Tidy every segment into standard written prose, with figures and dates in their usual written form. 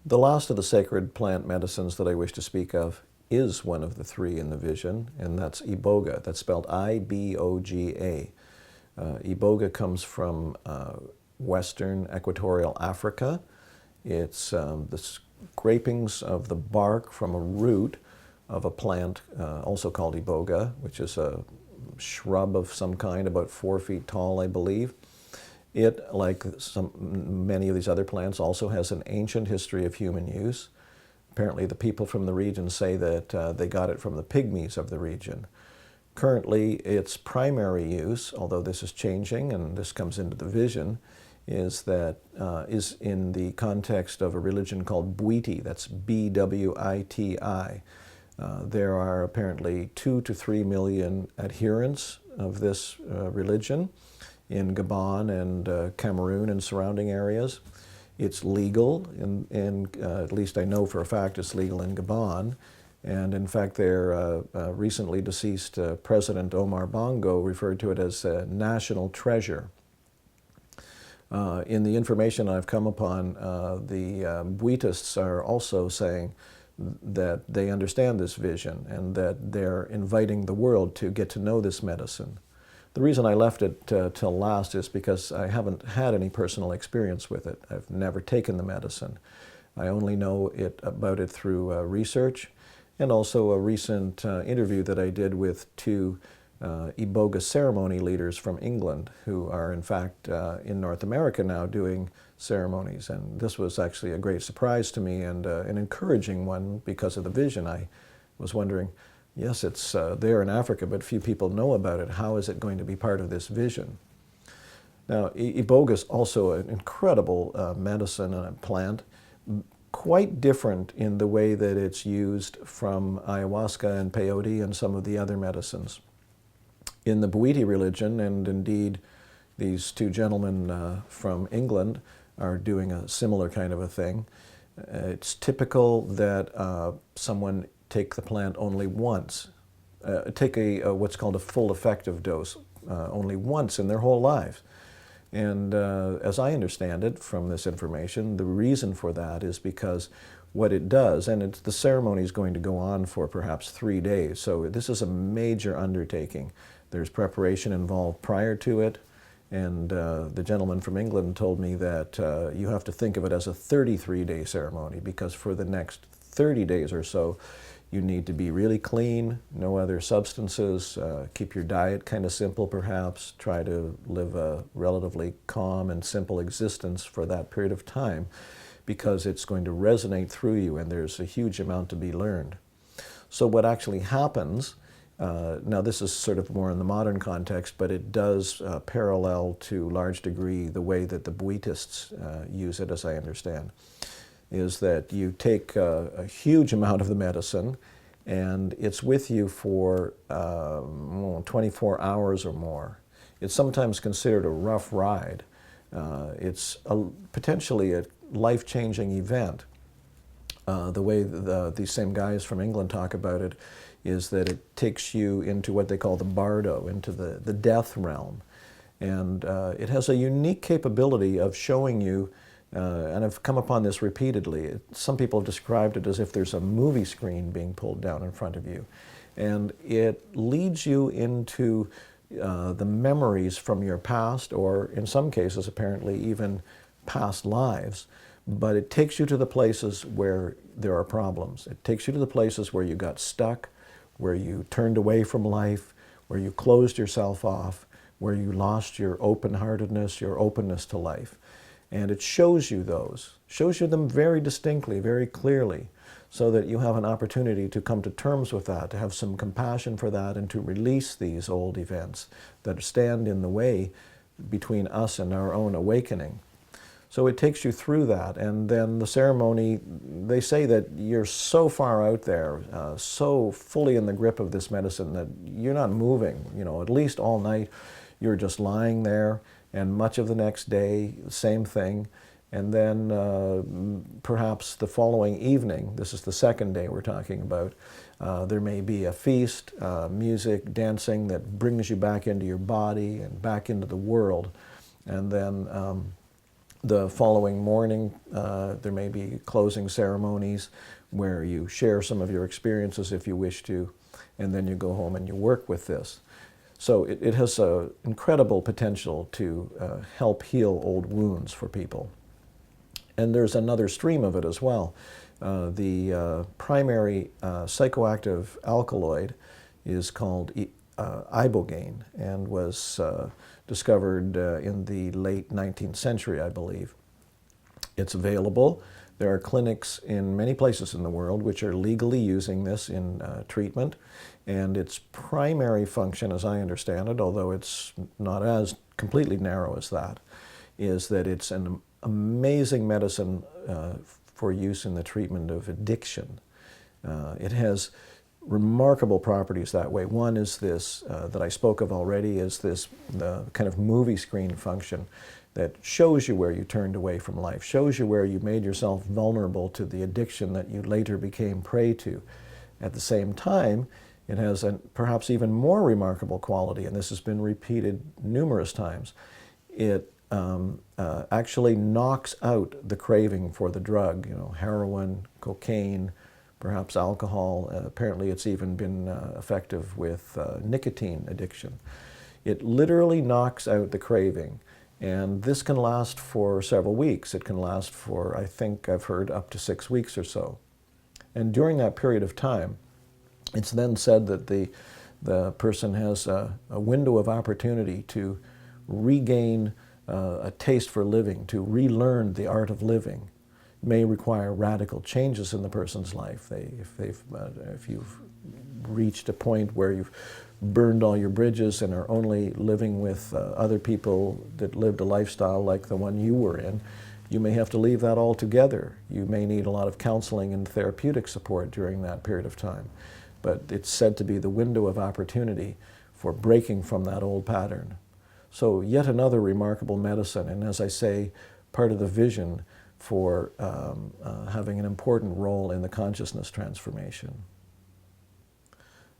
The last of the sacred plant medicines that I wish to speak of is one of the three in the vision, and that's iboga. That's spelled I-B-O-G-A. Iboga comes from Western Equatorial Africa. It's the scrapings of the bark from a root of a plant, also called iboga, which is a shrub of some kind, about 4 feet tall, I believe. It, like many of these other plants, also has an ancient history of human use. Apparently the people from the region say that they got it from the pygmies of the region. Currently, its primary use, although this is changing and this comes into the vision, is in the context of a religion called Bwiti. That's B-W-I-T-I. There are apparently 2 to 3 million adherents of this religion in Gabon and Cameroon and surrounding areas. It's legal, and at least I know for a fact it's legal in Gabon. And in fact, their recently deceased President Omar Bongo referred to it as a national treasure. In the information I've come upon, the Buddhists are also saying that they understand this vision and that they're inviting the world to get to know this medicine. The reason I left it till last is because I haven't had any personal experience with it. I've never taken the medicine. I only know about it through research and also a recent interview that I did with 2 iboga ceremony leaders from England who are in fact in North America now doing ceremonies. And this was actually a great surprise to me and an encouraging one because of the vision. I was wondering, yes, it's there in Africa, but few people know about it. How is it going to be part of this vision? Now, iboga is also an incredible medicine and a plant, quite different in the way that it's used from ayahuasca and peyote and some of the other medicines. In the Bwiti religion, and indeed these 2 gentlemen from England are doing a similar kind of a thing, it's typical that someone take the plant only once, take what's called a full effective dose only once in their whole lives. And as I understand it from this information, the reason for that is because what it does, and the ceremony is going to go on for perhaps 3 days, so this is a major undertaking. There's preparation involved prior to it, and the gentleman from England told me that you have to think of it as a 33-day ceremony, because for the next 30 days or so, you need to be really clean, no other substances, keep your diet kind of simple perhaps, try to live a relatively calm and simple existence for that period of time, because it's going to resonate through you and there's a huge amount to be learned. So what actually happens, now this is sort of more in the modern context, but it does parallel to a large degree the way that the Buddhists use it, as I understand, is that you take a huge amount of the medicine and it's with you for 24 hours or more. It's sometimes considered a rough ride. It's potentially a life-changing event. The way these same guys from England talk about it is that it takes you into what they call the bardo, into the death realm. And it has a unique capability of showing you, and I've come upon this repeatedly, some people have described it as if there's a movie screen being pulled down in front of you. And it leads you into the memories from your past, or in some cases apparently even past lives. But it takes you to the places where there are problems. It takes you to the places where you got stuck, where you turned away from life, where you closed yourself off, where you lost your open-heartedness, your openness to life. And it shows you them very distinctly, very clearly, so that you have an opportunity to come to terms with that, to have some compassion for that, and to release these old events that stand in the way between us and our own awakening. So it takes you through that, and then the ceremony, they say that you're so far out there, so fully in the grip of this medicine that you're not moving, at least all night. You're just lying there, and much of the next day, same thing. And then perhaps the following evening, this is the second day we're talking about, there may be a feast, music, dancing that brings you back into your body and back into the world. And then The following morning, there may be closing ceremonies where you share some of your experiences if you wish to, and then you go home and you work with this. So it has an incredible potential to help heal old wounds for people. And there's another stream of it as well. The primary psychoactive alkaloid is called ibogaine and was discovered in the late 19th century, I believe. It's available. There are clinics in many places in the world which are legally using this in treatment, and its primary function, as I understand it, although it's not as completely narrow as that, is that it's an amazing medicine for use in the treatment of addiction. It has remarkable properties that way. One is this, that I spoke of already, is this kind of movie screen function that shows you where you turned away from life, shows you where you made yourself vulnerable to the addiction that you later became prey to. At the same time, it has a perhaps even more remarkable quality, and this has been repeated numerous times. It actually knocks out the craving for the drug, heroin, cocaine, perhaps alcohol. Apparently it's even been effective with nicotine addiction. It literally knocks out the craving, and this can last for several weeks. It can last for, I think I've heard, up to 6 weeks or so. And during that period of time, it's then said that the person has a window of opportunity to regain a taste for living, to relearn the art of living. It may require radical changes in the person's life. If you've reached a point where you've burned all your bridges and are only living with other people that lived a lifestyle like the one you were in, you may have to leave that altogether. You may need a lot of counseling and therapeutic support during that period of time. But it's said to be the window of opportunity for breaking from that old pattern. So yet another remarkable medicine, and as I say, part of the vision for having an important role in the consciousness transformation.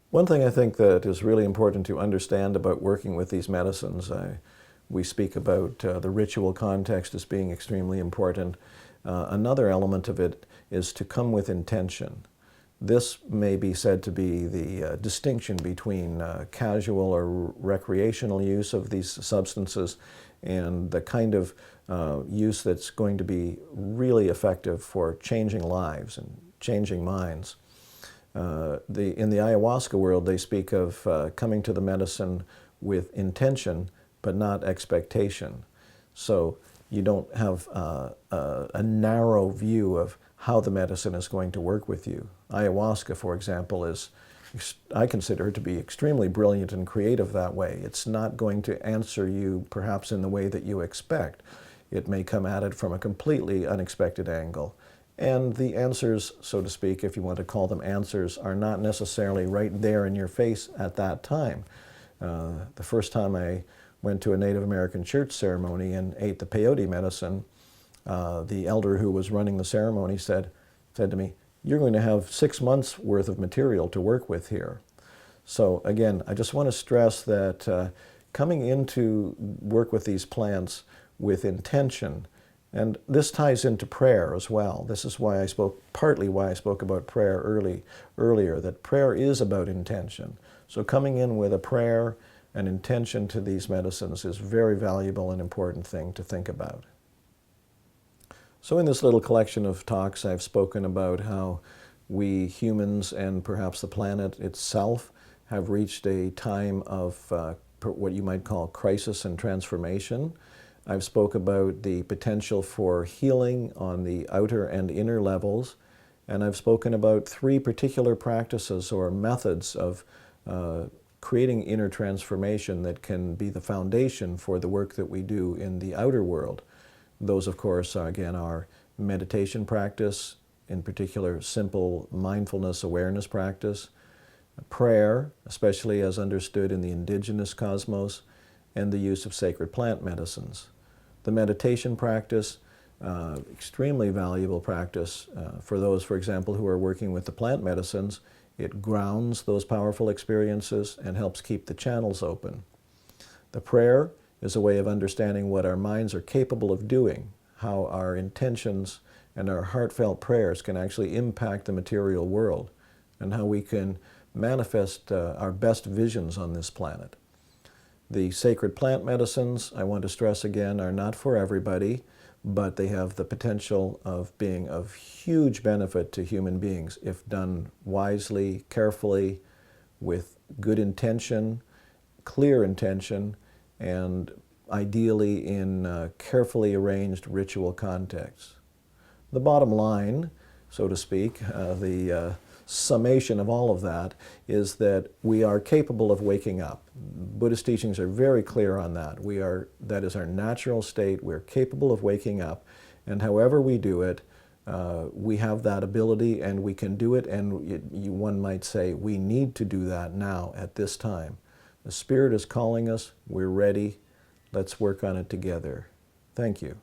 One thing I think that is really important to understand about working with these medicines, we speak about the ritual context as being extremely important. Another element of it is to come with intention. This may be said to be the distinction between casual or recreational use of these substances and the kind of use that's going to be really effective for changing lives and changing minds. In the ayahuasca world, they speak of coming to the medicine with intention, but not expectation. So you don't have a narrow view of how the medicine is going to work with you. Ayahuasca, for example, I consider it to be extremely brilliant and creative that way. It's not going to answer you perhaps in the way that you expect. It may come at it from a completely unexpected angle. And the answers, so to speak, if you want to call them answers, are not necessarily right there in your face at that time. The first time I went to a Native American church ceremony and ate the peyote medicine, the elder who was running the ceremony said to me, "You're going to have 6 months worth of material to work with here." So again, I just want to stress that coming into work with these plants with intention, and this ties into prayer as well. This is why partly why I spoke about prayer earlier, that prayer is about intention. So coming in with a prayer and intention to these medicines is a very valuable and important thing to think about. So in this little collection of talks, I've spoken about how we humans and perhaps the planet itself have reached a time of what you might call crisis and transformation. I've spoke about the potential for healing on the outer and inner levels, and I've spoken about 3 particular practices or methods of creating inner transformation that can be the foundation for the work that we do in the outer world. Those, of course, again, are meditation practice, in particular simple mindfulness awareness practice, prayer, especially as understood in the indigenous cosmos, and the use of sacred plant medicines. The meditation practice, extremely valuable practice for those, for example, who are working with the plant medicines. It grounds those powerful experiences and helps keep the channels open. The prayer is a way of understanding what our minds are capable of doing, how our intentions and our heartfelt prayers can actually impact the material world, and how we can manifest our best visions on this planet. The sacred plant medicines, I want to stress again, are not for everybody, but they have the potential of being of huge benefit to human beings if done wisely, carefully, with good intention, clear intention, and ideally in carefully arranged ritual contexts. The bottom line, so to speak, the summation of all of that is that we are capable of waking up. Buddhist teachings are very clear on that. That is our natural state. We're capable of waking up, and however we do it, we have that ability and we can do it, and one might say we need to do that now at this time. The Spirit is calling us. We're ready. Let's work on it together. Thank you.